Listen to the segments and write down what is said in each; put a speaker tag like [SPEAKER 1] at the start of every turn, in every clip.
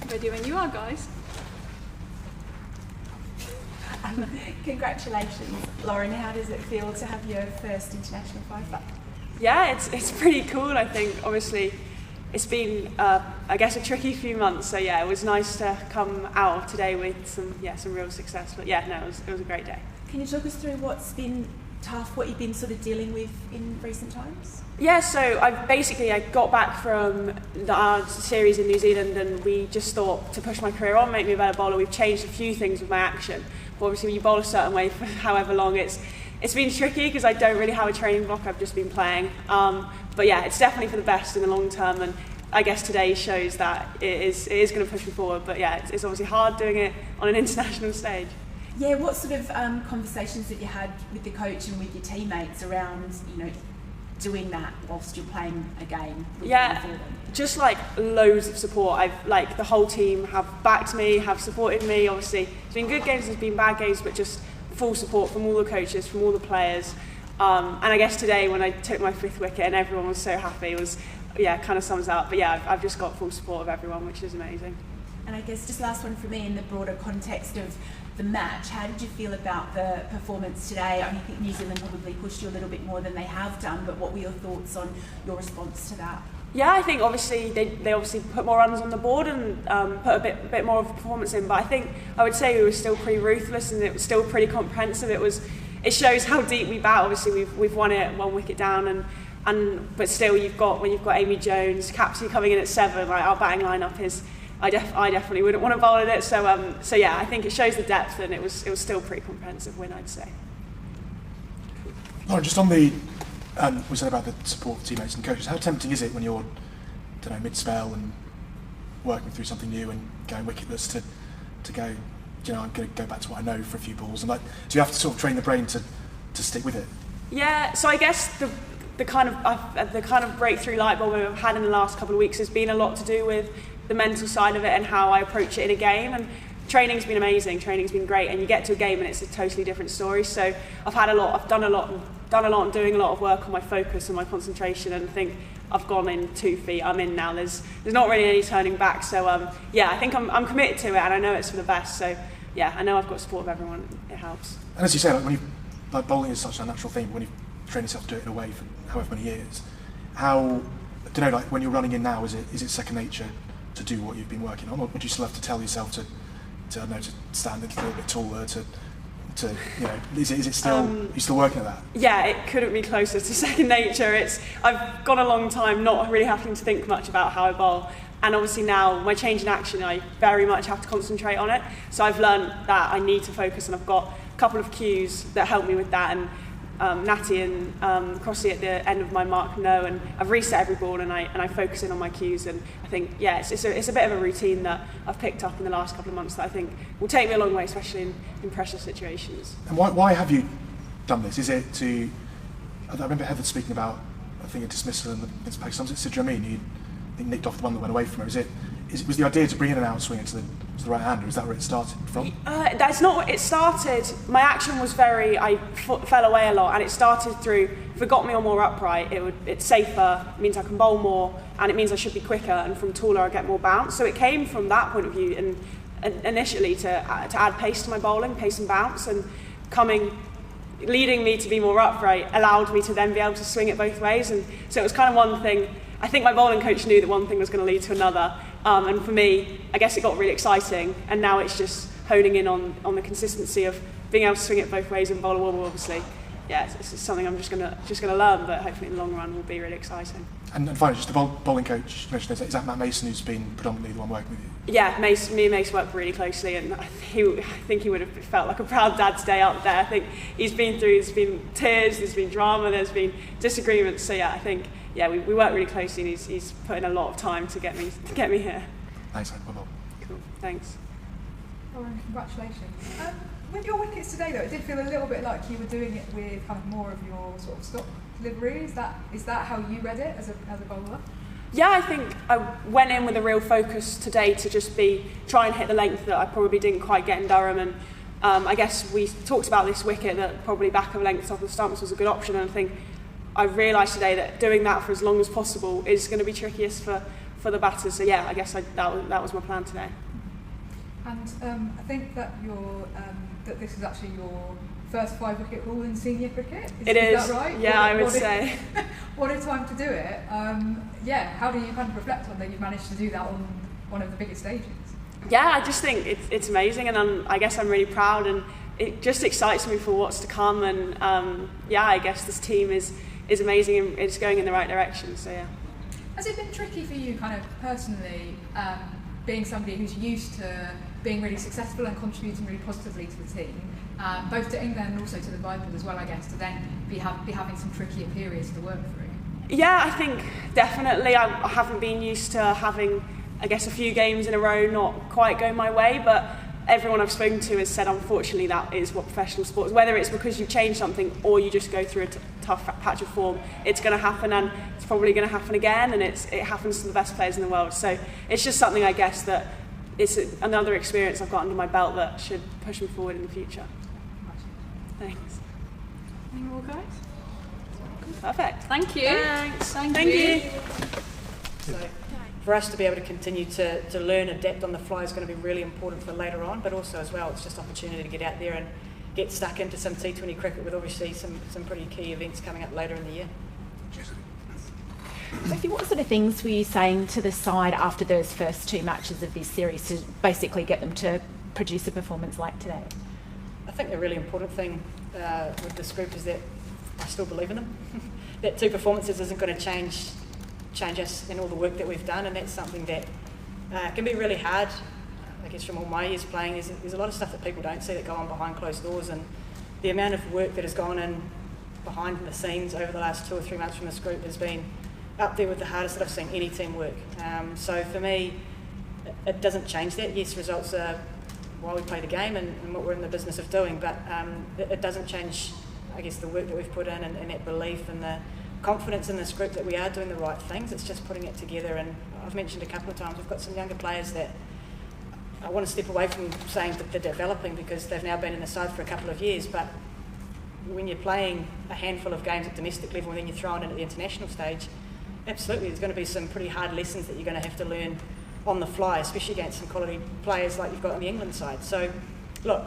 [SPEAKER 1] Ready when you are, guys.
[SPEAKER 2] Congratulations, Lauren. How does it feel to have your first international five-back?
[SPEAKER 3] Yeah, it's pretty cool. I think obviously it's been I guess a tricky few months. So yeah, it was nice to come out today with some real success. But yeah, no, it was a great day.
[SPEAKER 2] Can you talk us through what's been tough, what you've been sort of dealing with in recent times?
[SPEAKER 3] Yeah, so I got back from the series in New Zealand, and we just thought to push my career on, make me a better bowler. We've changed a few things with my action. But obviously when you bowl a certain way for however long, it's been tricky because I don't really have a training block. I've just been playing. But yeah, it's definitely for the best in the long term, and I guess today shows that it is going to push me forward. But yeah, it's obviously hard doing it on an international stage.
[SPEAKER 2] Yeah, what sort of conversations have you had with the coach and with your teammates around, doing that whilst you're playing a game?
[SPEAKER 3] Yeah, just like loads of support. The whole team have backed me, have supported me. Obviously, it's been good games, there's been bad games, but just full support from all the coaches, from all the players. And I guess today when I took my 5th wicket and everyone was so happy, kind of sums up. But yeah, I've just got full support of everyone, which is amazing.
[SPEAKER 2] And I guess just last one for me, in the broader context of the match, how did you feel about the performance today? I think New Zealand probably pushed you a little bit more than they have done, but what were your thoughts on your response to that?
[SPEAKER 3] Yeah, I think obviously they obviously put more runs on the board and put a bit more of a performance in, but I would say we were still pretty ruthless and it was still pretty comprehensive. It shows how deep we bat. Obviously we've won it 1 wicket down, but still when you've got Amy Jones, Capsey coming in at 7, like our batting lineup is. I definitely wouldn't want to bowl at it. So yeah, I think it shows the depth, and it was still a pretty comprehensive win, I'd say.
[SPEAKER 4] Lauren, just on the we said about the support of teammates and coaches. How tempting is it when you're, mid-spell and working through something new and going wicketless to go, I'm going to go back to what I know for a few balls, and do you have to sort of train the brain to stick with it?
[SPEAKER 3] Yeah. So I guess the kind of breakthrough light bulb I've had in the last couple of weeks has been a lot to do with the mental side of it and how I approach it in a game. And training's been amazing, training's been great, and you get to a game and it's a totally different story. So I've done a lot and doing a lot of work on my focus and my concentration, and I think I've gone in 2 feet. I'm in now. There's not really any turning back. So yeah, I think I'm committed to it, and I know it's for the best. So yeah, I know I've got support of everyone. It helps.
[SPEAKER 4] And as you say, bowling is such a natural thing. When you train yourself to do it in a way for however many years, when you're running in now, is it second nature to do what you've been working on, or would you still have to tell yourself to stand a little bit taller, is it still, you're still working at that?
[SPEAKER 3] Yeah, it couldn't be closer to second nature. I've gone a long time not really having to think much about how I bowl, and obviously now my change in action, I very much have to concentrate on it. So I've learned that I need to focus, and I've got a couple of cues that help me with that, and Natty and Crossy at the end of my mark know, and I've reset every ball, and I focus in on my cues, and I think it's a bit of a routine that I've picked up in the last couple of months that I think will take me a long way, especially in pressure situations.
[SPEAKER 4] And why have you done this? Is it I remember Heather speaking about, I think, a dismissal in Pakistan. Was it Suzie Devine? You nicked off the one that went away from her. Was the idea to bring in an outswing into the right hander? Is that where it started from?
[SPEAKER 3] That's not where it started. My action was I fell away a lot, and it started through, if it got me on more upright, it's safer, it means I can bowl more, and it means I should be quicker, and from taller I get more bounce. So it came from that point of view, and initially to add pace to my bowling, pace and bounce, and leading me to be more upright allowed me to then be able to swing it both ways. And so it was kind of one thing. I think my bowling coach knew that one thing was going to lead to another, and for me, I guess it got really exciting, and now it's just honing in on the consistency of being able to swing it both ways and bowl a wobble. Obviously, yeah, it's something I'm just gonna learn, but hopefully in the long run will be really exciting.
[SPEAKER 4] And finally, just the bowling coach you mentioned, is that Matt Mason, who's been predominantly the one working with you?
[SPEAKER 3] Yeah, me and Mace work really closely, and I think he would have felt like a proud dad today out there. I think there's been tears, there's been drama, there's been disagreements. So yeah, I think we work really closely, and he's put in a lot of time to get me here.
[SPEAKER 4] Thanks, well.
[SPEAKER 3] Cool, thanks.
[SPEAKER 1] Lauren, congratulations. With your wickets today, though, it did feel a little bit like you were doing it with kind of more of your sort of stop delivery. Is that how you read it as a bowler?
[SPEAKER 3] Yeah, I think I went in with a real focus today to just try and hit the length that I probably didn't quite get in Durham, and I guess we talked about this wicket that probably back of length off the stumps was a good option, and I think I've realised today that doing that for as long as possible is going to be trickiest for for the batters. So yeah, I guess that was my plan today.
[SPEAKER 1] And I think that that this is actually your first 5-wicket haul in senior cricket. Is that right?
[SPEAKER 3] Yeah, I would say.
[SPEAKER 1] What a time to do it. How do you kind of reflect on that you've managed to do that on one of the biggest stages? Yeah,
[SPEAKER 3] I just think it's amazing, and I guess I'm really proud, and it just excites me for what's to come. And I guess this team is amazing and it's going in the right direction. So yeah.
[SPEAKER 1] Has it been tricky for you, kind of personally, being somebody who's used to being really successful and contributing really positively to the team, both to England and also to the Vipers as well, I guess, to then be having some trickier periods to work through?
[SPEAKER 3] Yeah, I think definitely. I haven't been used to having, I guess, a few games in a row not quite go my way, but everyone I've spoken to has said, unfortunately, that is what professional sport is. Whether it's because you've changed something or you just go through a tough patch of form, it's going to happen, and it's probably going to happen again, and it happens to the best players in the world. So it's just something, I guess, that it's another experience I've got under my belt that should push me forward in the future. Thanks.
[SPEAKER 5] Any more guys?
[SPEAKER 3] Perfect.
[SPEAKER 5] Thank you.
[SPEAKER 3] Thanks.
[SPEAKER 5] Thank you.
[SPEAKER 6] So for us to be able to continue to learn, adapt on the fly is going to be really important for later on, but also as well, it's just opportunity to get out there and get stuck into some T20 cricket with obviously some pretty key events coming up later in the year.
[SPEAKER 2] Sophie, what sort of things were you saying to the side after those first 2 matches of this series to basically get them to produce a performance like today?
[SPEAKER 6] I think the really important thing with this group is that I still believe in them. That 2 performances isn't going to change us in all the work that we've done, and that's something that can be really hard. I guess from all my years playing, there's a lot of stuff that people don't see that go on behind closed doors, and the amount of work that has gone in behind the scenes over the last 2 or 3 months from this group has been up there with the hardest that I've seen any team work. So for me, it doesn't change that. Yes, results are why we play the game and what we're in the business of doing, but it doesn't change, I guess, the work that we've put in and that belief and the confidence in this group that we are doing the right things. It's just putting it together, and I've mentioned a couple of times we've got some younger players that I want to step away from saying that they're developing because they've now been in the side for a couple of years, but when you're playing a handful of games at domestic level and then you're thrown in at the international stage, absolutely there's going to be some pretty hard lessons that you're going to have to learn on the fly, especially against some quality players like you've got on the England side. So look,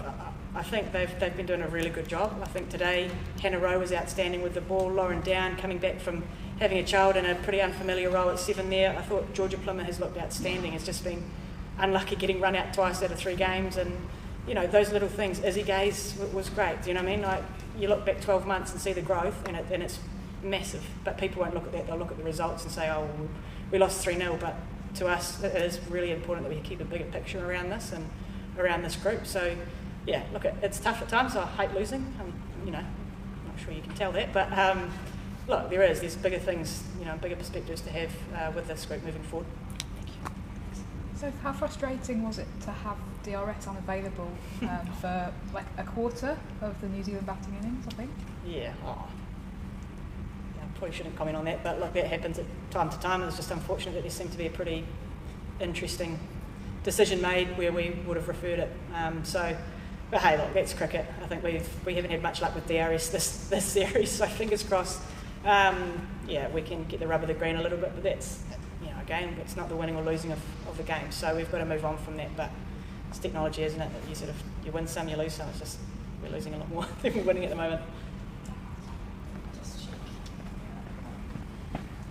[SPEAKER 6] I think they've been doing a really good job. I think today Hannah Rowe was outstanding with the ball. Lauren Down coming back from having a child in a pretty unfamiliar role at 7 there. I thought Georgia Plummer has looked outstanding. It's just been unlucky getting run out twice out of 3 games, and you know those little things. Izzy Gaze was great. Do you know what I mean? Like you look back 12 months and see the growth, and it's massive. But people won't look at that. They'll look at the results and say, "Oh, we lost 3-0." But to us, it is really important that we keep a bigger picture around this and around this group. So. Yeah, look, it's tough at times. I hate losing. I'm not sure you can tell that, but look, there's bigger things, bigger perspectives to have with this group moving forward. Thank you.
[SPEAKER 1] So, how frustrating was it to have DRS unavailable for like a quarter of the New Zealand batting innings? I think.
[SPEAKER 6] Yeah. I probably shouldn't comment on that, but look, that happens at time to time. It's just unfortunate that there seemed to be a pretty interesting decision made where we would have referred it. But hey, look, that's cricket. I think we haven't had much luck with DRS this series, so fingers crossed. We can get the rub of the green a little bit, but that's, again, it's not the winning or losing of the game. So we've got to move on from that. But it's technology, isn't it? That you win some, you lose some. It's just we're losing a lot more than we're winning at the moment.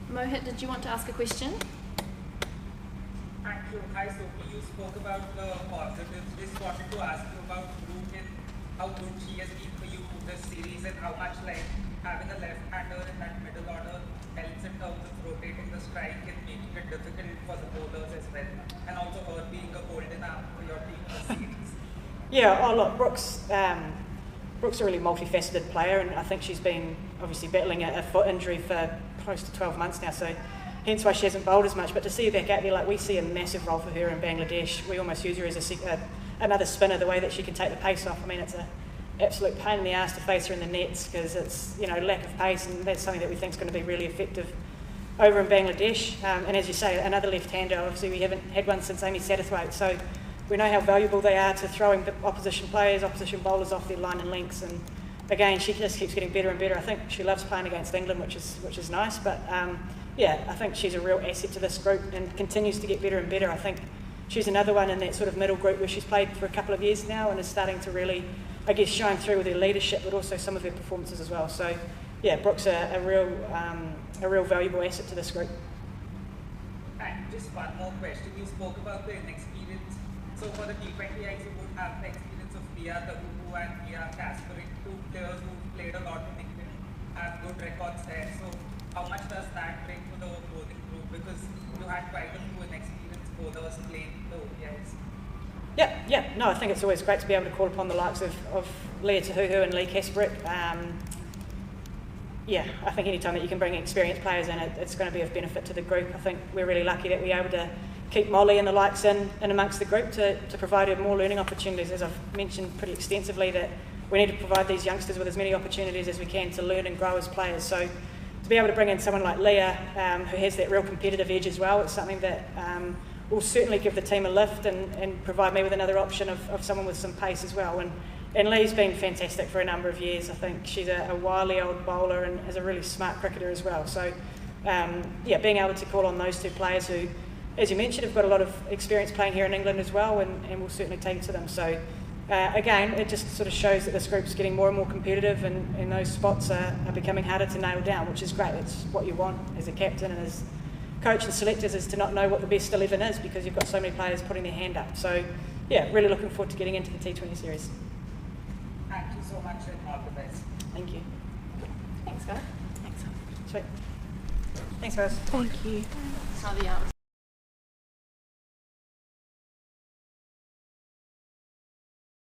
[SPEAKER 5] Mohit, did you want to ask a question?
[SPEAKER 7] Thank you. Hi, Sophie. You spoke about the positives. Just wanted to ask you about Brooke and how good she has been for you this series, and how much having a left-hander in that middle order helps in terms of rotating the strike and making it difficult for the bowlers as well, and also her being a golden arm for your team this series.
[SPEAKER 6] Yeah. Oh, look, Brooke's a really multifaceted player, and I think she's been obviously battling a foot injury for close to 12 months now. So. Hence why she hasn't bowled as much, but to see her back out there, we see a massive role for her in Bangladesh. We almost use her as another spinner, the way that she can take the pace off. I mean, it's an absolute pain in the ass to face her in the nets because it's, lack of pace, and that's something that we think is going to be really effective over in Bangladesh. And as you say, another left-hander, obviously we haven't had one since Amy Satterthwaite, so we know how valuable they are to throwing the opposition players, opposition bowlers off their line and links, and again, she just keeps getting better and better. I think she loves playing against England, which is nice, but yeah, I think she's a real asset to this group and continues to get better and better. I think she's another one in that sort of middle group where she's played for a couple of years now and is starting to really, I guess, shine through with her leadership, but also some of her performances as well. So, yeah, Brooke's a real valuable asset to this group.
[SPEAKER 7] And just one more question. You spoke about the inexperience. So for the T20Is, you would have the experience of Mia Tabubu and Mia Casper, two players who played a lot in England, have good records there. So how much does that bring to the clothing group? Because you had quite a few inexperienced bowlers playing the ODIs.
[SPEAKER 6] Yeah. No, I think it's always great to be able to call upon the likes of Leah Tahuhu and Lee Kesbrick. Yeah, I think any time that you can bring experienced players in, it's going to be of benefit to the group. I think we're really lucky that we're able to keep Molly and the likes in amongst the group to provide her more learning opportunities. As I've mentioned pretty extensively, that we need to provide these youngsters with as many opportunities as we can to learn and grow as players. So to be able to bring in someone like Leah, who has that real competitive edge as well, it's something that will certainly give the team a lift and provide me with another option of someone with some pace as well. And Lee's been fantastic for a number of years. I think she's a wily old bowler and is a really smart cricketer as well. So, being able to call on those two players who, as you mentioned, have got a lot of experience playing here in England as well, and we'll certainly take it to them. So, again, it just sort of shows that this group's getting more and more competitive, and those spots are becoming harder to nail down, which is great. It's what you want as a captain and as coach and selectors, is to not know what the best 11 is because you've got so many players putting their hand up. So, yeah, really looking forward to getting into the T20 series.
[SPEAKER 7] Thank you so much and all the best.
[SPEAKER 6] Thank you.
[SPEAKER 5] Thanks, guys.
[SPEAKER 6] Sweet. Thanks, guys.
[SPEAKER 2] Thank you.
[SPEAKER 5] How the hours?